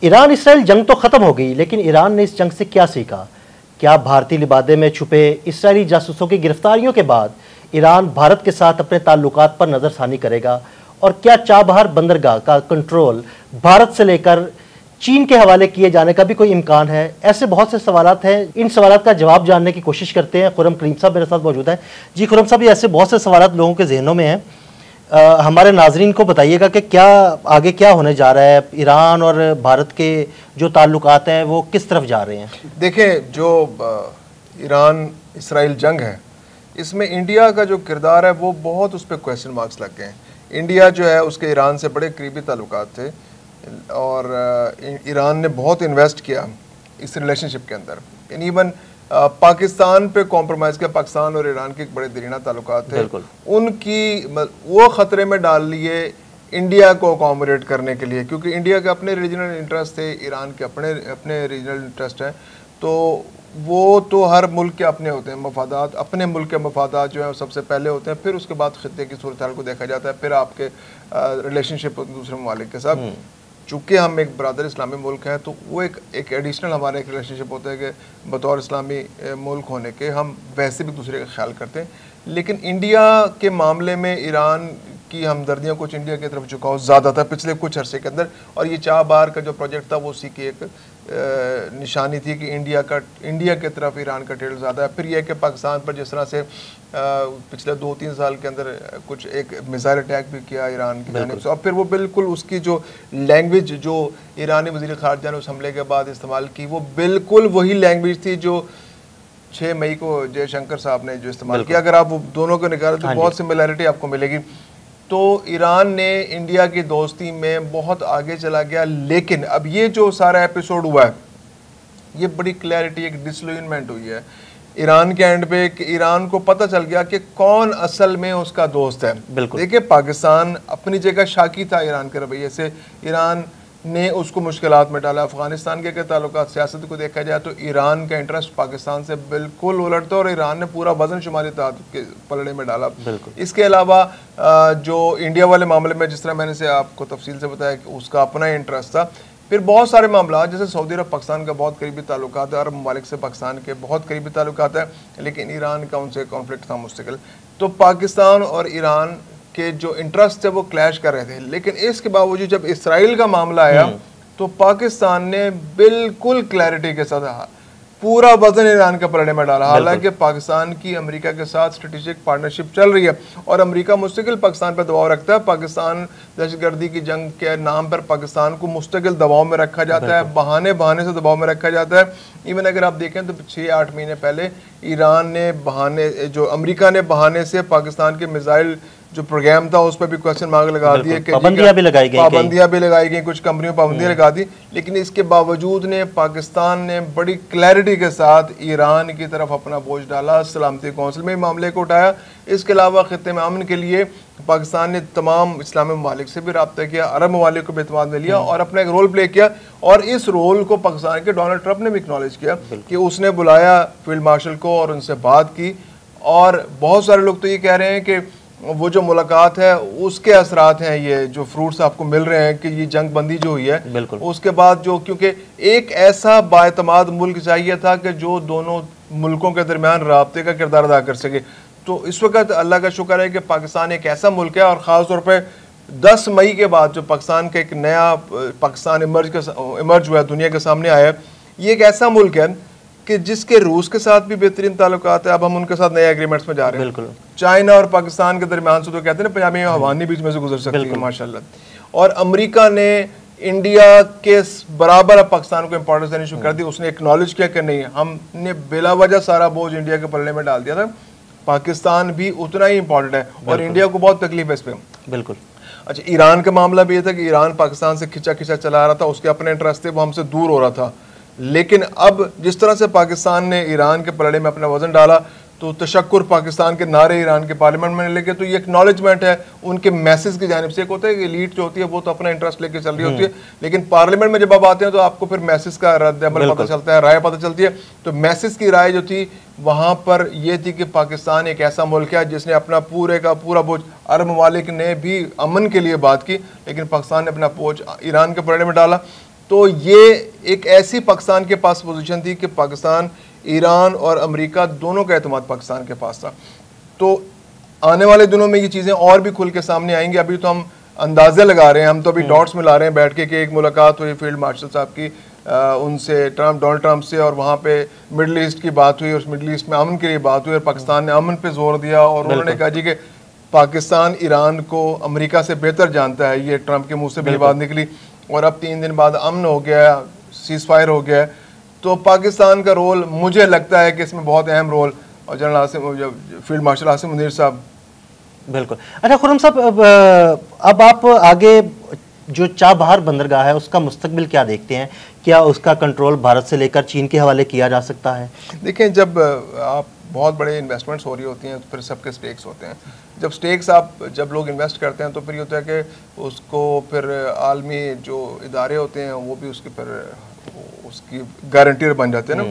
Iran Israel जंग तो खत्म हो गई, लेकिन ईरान ने इस जंग से क्या सीखा? क्या भारतीय लिबादे में छुपे इसराइली जासूसों की गिरफ्तारियों के बाद ईरान भारत के साथ अपने ताल्लुकात पर नजरसानी करेगा? और क्या चाबहार बंदरगाह का कंट्रोल भारत से लेकर चीन के हवाले किए जाने का भी कोई इम्कान है? ऐसे बहुत से सवालात हैं। इन सवालात का जवाब जानने की कोशिश करते हैं। खुर्रम करीम साहब मेरे साथ मौजूद हैं। जी खुर्रम साहब, ये ऐसे बहुत से सवालात लोगों के जहनों में हैं, हमारे नाजरीन को बताइएगा कि क्या आगे क्या होने जा रहा है, ईरान और भारत के जो ताल्लुकात हैं वो किस तरफ जा रहे हैं? देखें, जो ईरान इसराइल जंग है, इसमें इंडिया का जो किरदार है वो बहुत उस पर क्वेश्चन मार्क्स लग गए हैं। इंडिया जो है उसके ईरान से बड़े करीबी ताल्लुकात थे और ईरान ने बहुत इन्वेस्ट किया इस रिलेशनशिप के अंदर। एंड इवन पाकिस्तान पे कॉम्प्रोमाइज़ किया। पाकिस्तान और ईरान के एक बड़े दरीना ताल्लुकात थे, उनकी वो ख़तरे में डाल लिए इंडिया को अकोमोडेट करने के लिए, क्योंकि इंडिया के अपने रीजनल इंटरेस्ट थे, ईरान के अपने रीजनल इंटरेस्ट हैं। तो वो तो हर मुल्क के अपने होते हैं मफादात, अपने मुल्क के मफादात जो है सबसे पहले होते हैं, फिर उसके बाद खित्ते की सूरत हाल को देखा जाता है, फिर आपके रिलेशनशिप दूसरे ममालिक के साथ। चूँकि हम एक बरादर इस्लामी मुल्क हैं तो वो एक एडिशनल हमारा एक रिलेशनशिप होता है कि बतौर इस्लामी मुल्क होने के हम वैसे भी दूसरे का ख्याल करते हैं। लेकिन इंडिया के मामले में ईरान की हमदर्दियाँ कुछ इंडिया की तरफ झुकाव ज़्यादा था पिछले कुछ अरसे के अंदर, और ये चाबहार का जो प्रोजेक्ट था वो उसी की एक निशानी थी कि इंडिया की तरफ ईरान का टेल ज़्यादा है। फिर यह कि पाकिस्तान पर जिस तरह से पिछले 2-3 साल के अंदर कुछ एक मिसाइल अटैक भी किया ईरान की जानिब से, और फिर वो बिल्कुल उसकी जो लैंग्वेज जो ईरानी वज़ीर ख़ारिजा ने उस हमले के बाद इस्तेमाल की, वो बिल्कुल वही लैंग्वेज थी जो 6 मई को जयशंकर साहब ने जो इस्तेमाल किया। अगर आप वो दोनों को निकालें तो बहुत सिमिलैरिटी आपको मिलेगी। तो ईरान ने इंडिया की दोस्ती में बहुत आगे चला गया। लेकिन अब ये जो सारा एपिसोड हुआ है, ये बड़ी क्लैरिटी, एक डिसल्यूजनमेंट हुई है ईरान के एंड पे कि ईरान को पता चल गया कि कौन असल में उसका दोस्त है। देखिए, पाकिस्तान अपनी जगह शाकी था ईरान के रवैये से, ईरान ने उसको मुश्किलात में डाला। अफगानिस्तान के ताल्लुकात सियासत को देखा जाए तो ईरान का इंटरेस्ट पाकिस्तान से बिल्कुल उलट था और ईरान ने पूरा वजन शुमारी इत्तेहाद के पलड़े में डाला। इसके अलावा जो इंडिया वाले मामले में जिस तरह मैंने से आपको तफसील से बताया कि उसका अपना इंटरेस्ट था। फिर बहुत सारे मामला, जैसे सऊदी अरब पाकिस्तान का बहुत करीबी ताल्लुकात है, अरब ममालिक से पाकिस्तान के बहुत करीबी ताल्लुकात है, लेकिन ईरान का उनसे कॉन्फ्लिक्ट था मुस्तकिल। तो पाकिस्तान और ईरान के जो इंटरेस्ट है वो क्लैश कर रहे थे। लेकिन इसके बावजूद जब इसराइल का मामला आया तो पाकिस्तान ने बिल्कुल क्लैरिटी के साथ पूरा वजन ईरान के पलड़े में डाला। हालांकि पाकिस्तान की अमेरिका के साथ स्ट्रेटेजिक पार्टनरशिप चल रही है और अमेरिका मुस्तकिल पाकिस्तान पर दबाव रखता है। पाकिस्तान दहशतगर्दी की जंग के नाम पर पाकिस्तान को मुस्तकिल दबाव में रखा जाता है, बहाने से दबाव में रखा जाता है। इवन अगर आप देखें तो 6-8 महीने पहले ईरान ने अमेरिका ने बहाने से पाकिस्तान के मिसाइल जो प्रोग्राम था उस पर भी क्वेश्चन मार्क लगा दिए कि पाबंदियां भी लगाई गई, कुछ कंपनियों पाबंदियां लगा दी। लेकिन इसके बावजूद ने पाकिस्तान ने बड़ी क्लैरिटी के साथ ईरान की तरफ अपना बोझ डाला, सलामती कौंसिल में मामले को उठाया। इसके अलावा खित्ते में अमन के लिए पाकिस्तान ने तमाम इस्लामी ममालिक से भी रब्ता किया, अरब ममालिक को भी एतमाद में लिया और अपना एक रोल प्ले किया। और इस रोल को पाकिस्तान के डोनाल्ड ट्रंप ने भी एक्नॉलेज किया कि उसने बुलाया फील्ड मार्शल को और उनसे बात की। और बहुत सारे लोग तो ये कह रहे हैं कि वो जो मुलाकात है उसके असरात हैं, ये जो फ्रूट्स आपको मिल रहे हैं कि ये जंग बंदी जो हुई है उसके बाद जो, क्योंकि एक ऐसा बाएतमाद मुल्क चाहिए था कि जो दोनों मुल्कों के दरमियान राब्ते का किरदार अदा कर सके। तो इस वक्त अल्लाह का शुक्र है कि पाकिस्तान एक ऐसा मुल्क है, और ख़ास तौर पर 10 मई के बाद जो पाकिस्तान का एक नया पाकिस्तान इमर्ज हुआ है, दुनिया के सामने आया है, ये एक ऐसा मुल्क है कि जिसके रूस के साथ भी बेहतरीन ताल्लुकात है। अब हम उनके साथ नए एग्रीमेंट्स में जा रहे हैं। चाइना और पाकिस्तान के दरमियान से तो कहते हैं ना पंजाबी में हवानी बीच में से गुजर सकती है माशाल्लाह। और अमेरिका ने इंडिया के बराबर अब पाकिस्तान को इंपॉर्टेंस देनी शुरू कर दी। उसने एक्नॉलेज किया कि नहीं, हमने बिला वजह सारा बोझ इंडिया के पलड़े में डाल दिया था, पाकिस्तान भी उतना ही इंपॉर्टेंट है और इंडिया को बहुत तकलीफ है इस पर। बिल्कुल। अच्छा, ईरान का मामला भी ये था कि ईरान पाकिस्तान से खिंचा चला रहा था, उसके अपने इंटरेस्ट थे, वो हमसे दूर हो रहा था। लेकिन अब जिस तरह से पाकिस्तान ने ईरान के पलड़े में अपना वजन डाला तो तशक्कुर पाकिस्तान के नारे ईरान के पार्लियामेंट में लेके, तो ये एक्नॉलेजमेंट है उनके मैसेज की जानिब से। एक होता है कि लीड जो होती है वो तो अपना इंटरेस्ट लेके चल रही होती है, लेकिन पार्लियामेंट में जब आप आते हैं तो आपको फिर मैसेज का रद्द अमल पता चलता है, राय पता चलती है। तो मैसेज की राय जो थी वहाँ पर यह थी कि पाकिस्तान एक ऐसा मुल्क है जिसने अपना पूरे का पूरा बोझ, अरब ममालिक ने भी अमन के लिए बात की लेकिन पाकिस्तान ने अपना बोझ ईरान के पलड़े में डाला। तो ये एक ऐसी पाकिस्तान के पास पोजीशन थी कि पाकिस्तान, ईरान और अमेरिका दोनों का एतमाद पाकिस्तान के पास था। तो आने वाले दिनों में ये चीज़ें और भी खुल के सामने आएंगी। अभी तो हम अंदाजे लगा रहे हैं, हम तो अभी डॉट्स मिला रहे हैं बैठ के कि एक मुलाकात हुई फील्ड मार्शल साहब की उनसे, डोनाल्ड ट्रंप से, और वहाँ पे मिडल ईस्ट की बात हुई, उस मिडल ईस्ट में अमन के लिए बात हुई और पाकिस्तान ने अमन पे जोर दिया और उन्होंने कहा जी कि पाकिस्तान ईरान को अमेरिका से बेहतर जानता है। ये ट्रंप के मुंह से भी बात निकली और अब 3 दिन बाद अमन हो गया, सीज फायर हो गया। तो पाकिस्तान का रोल मुझे लगता है कि इसमें बहुत अहम रोल, और general Asim, field marshal Asim Munir साहब। बिल्कुल। अच्छा खुर्रम साहब, अब आप आगे जो चाबहार बंदरगाह है उसका मुस्तकबिल क्या देखते हैं? क्या उसका कंट्रोल भारत से लेकर चीन के हवाले किया जा सकता है? देखें, जब आप बहुत बड़े इन्वेस्टमेंट्स हो रही होती हैं तो फिर सबके स्टेक्स होते हैं। जब लोग इन्वेस्ट करते हैं तो फिर ये होता है कि उसको फिर आलमी जो इदारे होते हैं वो भी उसकी गारंटीर बन जाते हैं ना।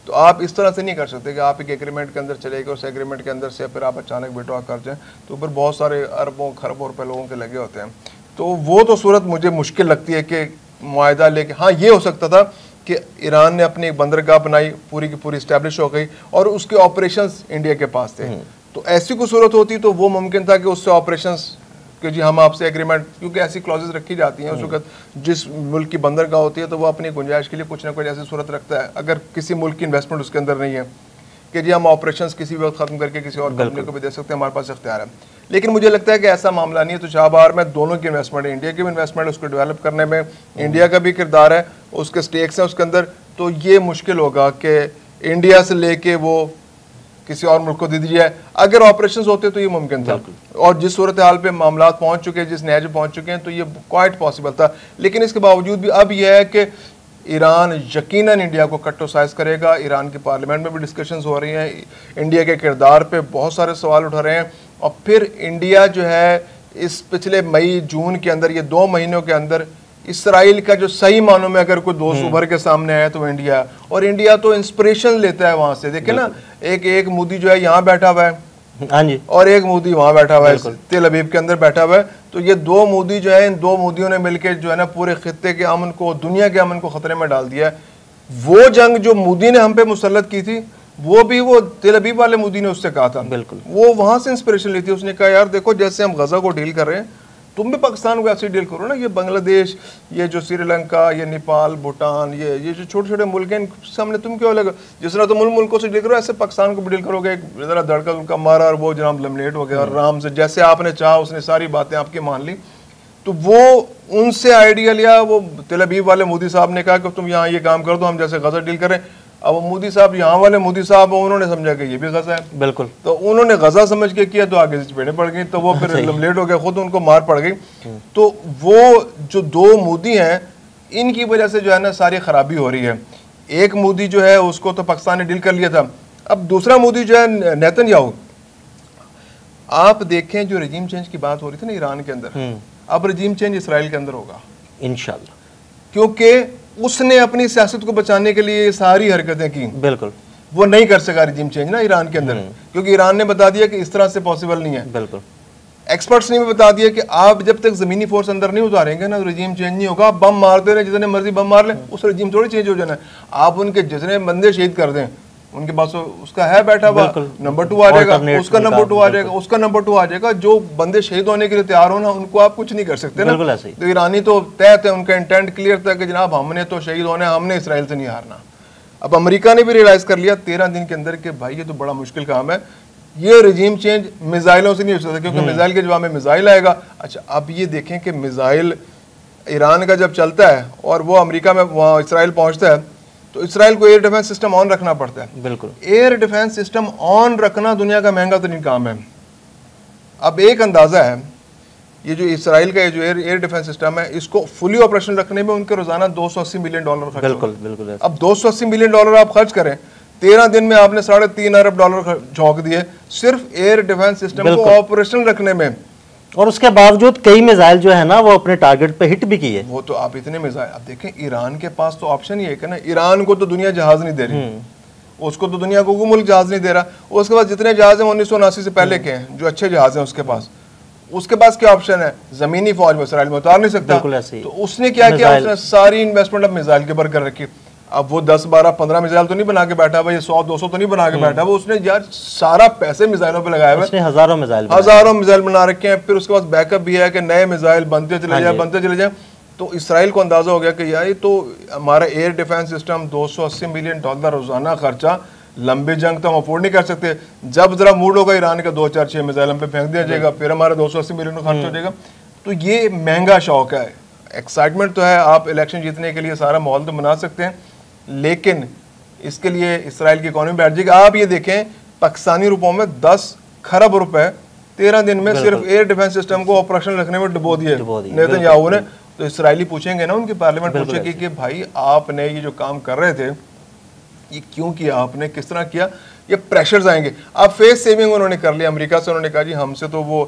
तो आप इस तरह से नहीं कर सकते कि आप एक एग्रीमेंट के अंदर चले गए, उस एग्रीमेंट के अंदर से फिर आप अचानक विड्रॉ कर जाएं, तो फिर बहुत सारे अरबों खरबों रुपए लोगों के लगे होते हैं। तो वो तो सूरत मुझे मुश्किल लगती है कि मुआहदा लेके, हाँ ये हो सकता था कि ईरान ने अपनी एक बंदरगाह बनाई, पूरी की पूरी इस्टेब्लिश हो गई और उसके ऑपरेशंस इंडिया के पास थे। तो ऐसी कोई सूरत होती तो वो मुमकिन था कि उससे ऑपरेशंस कि जी हम आपसे एग्रीमेंट, क्योंकि ऐसी क्लॉजेज रखी जाती हैं उस वक्त जिस मुल्क की बंदरगाह होती है तो वो अपनी गुंजाइश के लिए कुछ ना कुछ ऐसी सूरत रखता है, अगर किसी मुल्क की इन्वेस्टमेंट उसके अंदर नहीं है, कि जी हम ऑपरेशंस किसी वक्त ख़त्म करके किसी और कंपनी को भी दे सकते हैं, हमारे पास इख्तियार है। लेकिन मुझे लगता है कि ऐसा मामला नहीं है। तो चाबहार में दोनों की इन्वेस्टमेंट है, इंडिया की भी इन्वेस्टमेंट है, उसको डेवलप करने में इंडिया का भी किरदार है, उसके स्टेक्स हैं उसके अंदर। तो ये मुश्किल होगा कि इंडिया से लेके वो किसी और मुल्क को दे दी जाए। अगर ऑपरेशंस होते तो ये मुमकिन था, और जिस सूरत हाल पे मामला पहुंच चुके हैं, जिस नहज पहुंच चुके हैं, तो ये क्वाइट पॉसिबल था। लेकिन इसके बावजूद भी अब यह है कि ईरान यकीनन इंडिया को कट्टोसाइज करेगा। ईरान की पार्लियामेंट में भी डिस्कशंस हो रही हैं, इंडिया के किरदार पे बहुत सारे सवाल उठा रहे हैं। और फिर इंडिया जो है इस पिछले मई जून के अंदर, ये 2 महीनों के अंदर इसराइल का जो सही मानों में अगर कोई दोस्त उभर के सामने आया तो इंडिया, और इंडिया तो इंस्पिरेशन लेता है वहां से। देखे ना, एक मोदी जो है यहाँ बैठा हुआ है, हाँ जी, और एक मोदी वहां बैठा हुआ है, तेल अवीव के अंदर बैठा हुआ है। तो ये 2 मोदी जो है, इन 2 मोदियों ने मिलकर जो है ना पूरे खित्ते के अमन को, दुनिया के अमन को खतरे में डाल दिया है। वो जंग जो मोदी ने हम पे मुसल्लत की थी, वो भी वो तेल अवीव वाले मोदी ने उससे कहा था। बिल्कुल, वो वहां से इंस्पिरेशन ली थी। उसने कहा यार देखो, जैसे हम गजा को डील कर रहे हैं, तुम भी पाकिस्तान को ऐसे डील करो ना। ये बांग्लादेश, ये जो श्रीलंका, ये नेपाल, भूटान, ये जो छोटे छोटे मुल्क हैं, इनके सामने तुम क्यों अलग, जिस तरह तुम मुल्कों से डील करो, ऐसे पाकिस्तान को भी डील करोगे। जरा धड़का उनका मारा और वो जनाब लेमिनेट हो गया, और आराम से जैसे आपने चाहा उसने सारी बातें आपकी मान ली। तो वो उनसे आइडिया लिया। वो तेल अवीव वाले मोदी साहब ने कहा कि तुम यहाँ ये काम कर दो, हम जैसे गजा डील करें। अब मोदी साहब, यहाँ वाले मोदी साहब, उन्होंने समझा कि ये भी गजा है। बिल्कुल, तो उन्होंने गजा समझ के किया, तो आगे से चपेटे पड़ गई, तो वो फिर लेट हो गया, खुद उनको मार पड़ गई। तो वो जो 2 मोदी हैं, इनकी वजह से जो है ना सारी खराबी हो रही है। एक मोदी जो है उसको तो पाकिस्तान ने डील कर लिया था, अब दूसरा मोदी जो है नेतन्याहू। आप देखें, जो रजीम चेंज की बात हो रही थी ना ईरान के अंदर, अब रजीम चेंज इसराइल के अंदर होगा इंशाल्लाह, क्योंकि उसने अपनी सियासत को बचाने के लिए सारी हरकतें की। बिल्कुल, वो नहीं कर सका रजीम चेंज ना ईरान के अंदर, क्योंकि ईरान ने बता दिया कि इस तरह से पॉसिबल नहीं है। बिल्कुल, एक्सपर्ट्स ने भी बता दिया कि आप जब तक जमीनी फोर्स अंदर नहीं उतारेंगे ना, तो रजीम चेंज नहीं होगा। आप बम मारते रहे, जितने मर्जी बम मार लें, उस रजीम थोड़ी चेंज हो जाना है। आप उनके जितने बंदे शहीद कर दें, उनके पास उसका है बैठा हुआ नंबर 2 आ जाएगा, उसका नंबर 2 आ जाएगा, उसका नंबर 2 आ जाएगा। जो बंदे शहीद होने के लिए तैयार हो ना, उनको आप कुछ नहीं कर सकते ना। तो ईरानी तो तय थे, उनका इंटेंट क्लियर था कि जनाब हमने तो शहीद होना है, हमने इसराइल से नहीं हारना। अब अमेरिका ने भी रियलाइज कर लिया 13 दिन के अंदर कि भाई ये तो बड़ा मुश्किल काम है, ये रजीम चेंज मिसाइलों से नहीं हो सकता, क्योंकि मिसाइल के जवाब में मिसाइल आएगा। अच्छा, अब ये देखें कि मिसाइल ईरान का जब चलता है और वो अमेरिका में वहाँ इसराइल पहुँचता है, तो इसराइल को एयर डिफेंस सिस्टम ऑन रखना पड़ता है। बिल्कुल, एयर डिफेंस सिस्टम ऑन रखना दुनिया का महंगा तरीन काम है। अब एक अंदाजा है, ये जो इसराइल का जो एयर डिफेंस सिस्टम है, इसको फुली ऑपरेशन रखने में उनके रोजाना $280 मिलियन खर्च। बिल्कुल बिल्कुल। अब $280 मिलियन आप खर्च करें, 13 दिन में आपने $3.5 अरब झोंक दिए सिर्फ एयर डिफेंस सिस्टम को ऑपरेशन रखने में। और उसके बावजूद कई मिसाइल जो है ना वो अपने टारगेट पे हिट भी किए। वो तो आप इतने मिसाइल, अब देखें ईरान के पास तो ऑप्शन ही है कि ना, ईरान को तो दुनिया जहाज नहीं दे रही, उसको तो दुनिया को कोई मुल्क जहाज नहीं दे रहा। उसके पास जितने जहाज हैं 1979 से पहले के हैं, जो अच्छे जहाज हैं उसके पास, उसके पास क्या ऑप्शन है, जमीनी फौज वो इसराइल में उतार नहीं सकता। तो उसने क्या किया, उसने सारी इन्वेस्टमेंट अब मिसाइल के ऊपर कर रखी। अब वो 10, 12, 15 मिसाइल तो नहीं बना के बैठा भाई, 100, 200 तो नहीं बना के बैठा वो, उसने यार सारा पैसे मिसाइलों पे लगाया हुआ है, हजारों मिसाइल बना रखे हैं। फिर उसके बाद बैकअप भी है कि नए मिसाइल बनते चले जाए। तो इसराइल को अंदाजा हो गया कि यार ये तो हमारा एयर डिफेंस सिस्टम $280 मिलियन रोजाना खर्चा, लंबी जंग तो हम अफोर्ड नहीं कर सकते। जब जरा मूड होगा ईरान का 2, 4, 6 मिसाइल हम पे फेंक दिया जाएगा, फिर हमारा 280 मिलियन का खर्च हो जाएगा। तो ये महंगा शौक है। एक्साइटमेंट तो है, आप इलेक्शन जीतने के लिए सारा माहौल तो बना सकते हैं, लेकिन इसके लिए इसराइल की इकोनॉमी बैठ जाएगी। आप ये देखें, पाकिस्तानी रुपयों में 10 खरब रुपए 13 दिन में सिर्फ एयर डिफेंस सिस्टम को ऑपरेशन रखने में डुबो दिए नेतन्याहू ने। तो इसराइली पूछेंगे ना, उनकी पार्लियामेंट पूछेगी कि भाई आपने ये जो काम कर रहे थे ये क्यों किया, आपने किस तरह किया, ये प्रेशर्स आएंगे। अब फेस सेविंग उन्होंने कर लिया अमेरिका से, उन्होंने कहा जी हमसे तो वो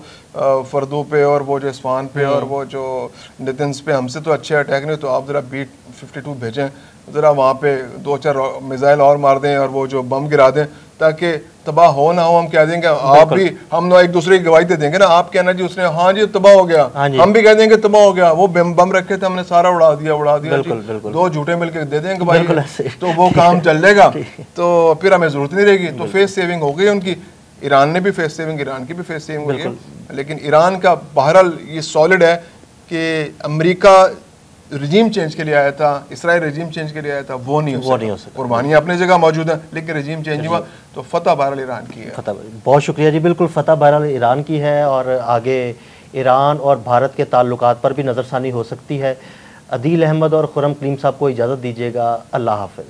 फर्दो पे और वो जो इस्फान पे और वो जो नेतन्स पे हमसे तो अच्छे अटैक नहीं, तो आप ज़रा B-52 भेजें, ज़रा वहाँ पे 2-4 मिसाइल और मार दें और वो जो बम गिरा दें ताकि तबाह हो ना हो। हम कह देंगे आप भी, हम ना एक दूसरे की गवाही दे देंगे ना, आप कहना जी उसने हाँ जी तबाह हो गया, हम भी कह देंगे तबाह हो गया, वो बम रखे थे हमने सारा उड़ा दिया जी, 2 झूठे मिलकर दे देंगे गवाही, तो वो काम चल जाएगा, तो फिर हमें जरूरत नहीं रहेगी। तो फेस सेविंग हो गई उनकी, ईरान ने भी फेस सेविंग, ईरान की भी फेस सेविंग हो गई। लेकिन ईरान का बहरहाल ये सॉलिड है कि अमेरिका रजीम चेंज के लिए आया था, इसराइल रजीम चेंज के लिए आया था, वो नहीं हो सकता। कुर्बानियाँ अपनी जगह मौजूद है, लेकिन रजीम चेंज हुआ तो फतह बहरहाल ईरान की है। बहुत शुक्रिया जी, बिल्कुल फतह बहरहाल ईरान की है और आगे ईरान और भारत के ताल्लुकात पर भी नज़रसानी हो सकती है। अदील अहमद और खुरम कलीम साहब को इजाज़त दीजिएगा। अल्लाह हाफ़िज़।